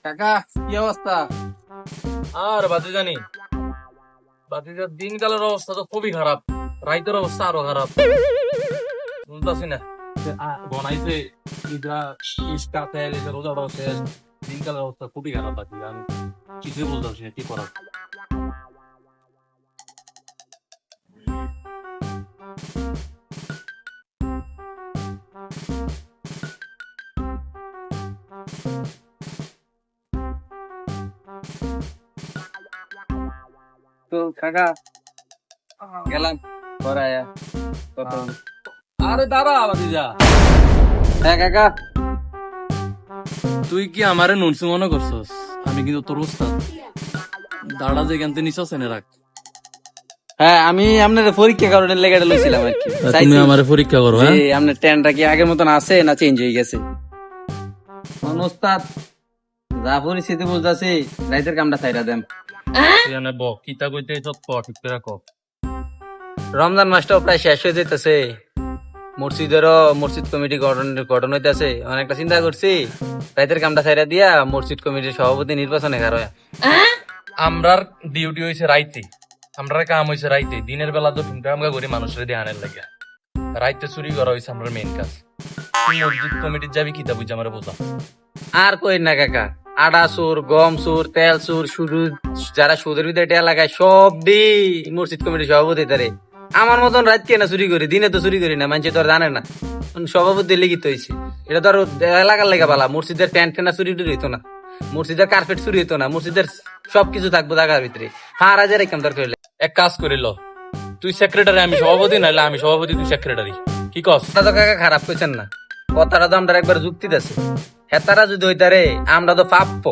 কাকা কি অবস্থা? আর বাতি জানি বাতিজার দিনকালের অবস্থা তো খুবই খারাপ, রাইতের অবস্থা আরো খারাপ। বুঝতেছি না বনাইছে ইদরা ইস্কা তেল এসে রোজাটাও শেষ, দিনকালের অবস্থা খুবই খারাপ। বাতি আমি কিছুই বলতেছি না কি করার। তো কাকা গেলাম পড়ায়া কত। আরে দাঁড়া বাতিজা, হ্যাঁ কাকা। তুই কি আমারে নুনসু মনে করছস? আমি কিন্তু তোর উস্তাদ। দাঁড়া যে জ্ঞান নিছস এনে রাখ। হ্যাঁ আমি আপনার পরীক্ষা কারণে লেগে লইছিলাম আর কি। তুমি আমারে পরীক্ষা করো, হ্যাঁ? আপনার ট্রেনটা কি আগের মতন আছে না চেঞ্জ হয়ে গেছে? ওস্তাদ যা পরিস্থিতি বুঝতেছি রাইতের কামটা ছাইরা দেন। তুই এনে ব কিতা কইতে চত ক ঠিক করে ক। রমজান মাসটাও প্রায় শেষ হয়ে যেতেছে, মসজিদ কমিটি গঠন হইতেছে। অনেকটা চিন্তা করছি রাইতের কামটা ছাইরা দিয়া মসজিদ কমিটির সভাপতি নির্বাচনে কারো। আমরার ডিউটি হইছে রাইতে, আমরার কাম হইছে রাইতে। দিনের বেলা তো কাম করি মানুষের ধ্যানের লাগে, রাইতে চুরি করা হইছে আমরা মেইন কাজ। তুই মসজিদ কমিটির যাবি কিতা বুঝ আমার বোঝা। আর কই না কাকা, আটা সুর, গম সুর, তেল সুর, শুধু যারা সুদের ভিতরে টেয়া লাগায় সব দি মসজিদ কমিটির সভাপতি তারে। আমার মতন রাত কে না চুরি করি, দিনে তো চুরি করি না, মানুষ তো আর জানে না। সভাপতি লিখিত হয়েছে এটা তো আর এলাকার লেগে পালা। মসজিদের প্যান্ট ফেনা চুরি টুরি হইতো না, মসজিদের কার্পেট চুরি হইতো না, মসজিদের সবকিছু থাকবো জায়গার ভিতরে। হার হাজার একদম দরকার হইলে এক কাজ করিল, তুই সেক্রেটারি আমি সভাপতি, নাইলে আমি সভাপতি তুই সেক্রেটারি। কি কস? তো কাকা খারাপ কইছেন না, কথাটা তো আমরা একবার যুক্তি দিতেছে। হেতারা যদি হইতারে আমরা তো পাপ্প।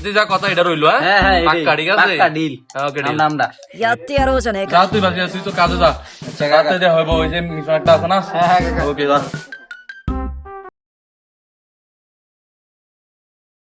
তুই যা কথা এটা রইলো, হ্যাঁ হ্যাঁ পাক্কা, ঠিক আছে? পাক্কা ডিল। Okay deal. আমরাやってやろうじゃねえか。 যা তুই বাকি তুই তো কাজে যা। আচ্ছা কাকা। রাতে যে হইব ওই যে মিশন একটা আছে না। হ্যাঁ হ্যাঁ কাকা। ওকে যা।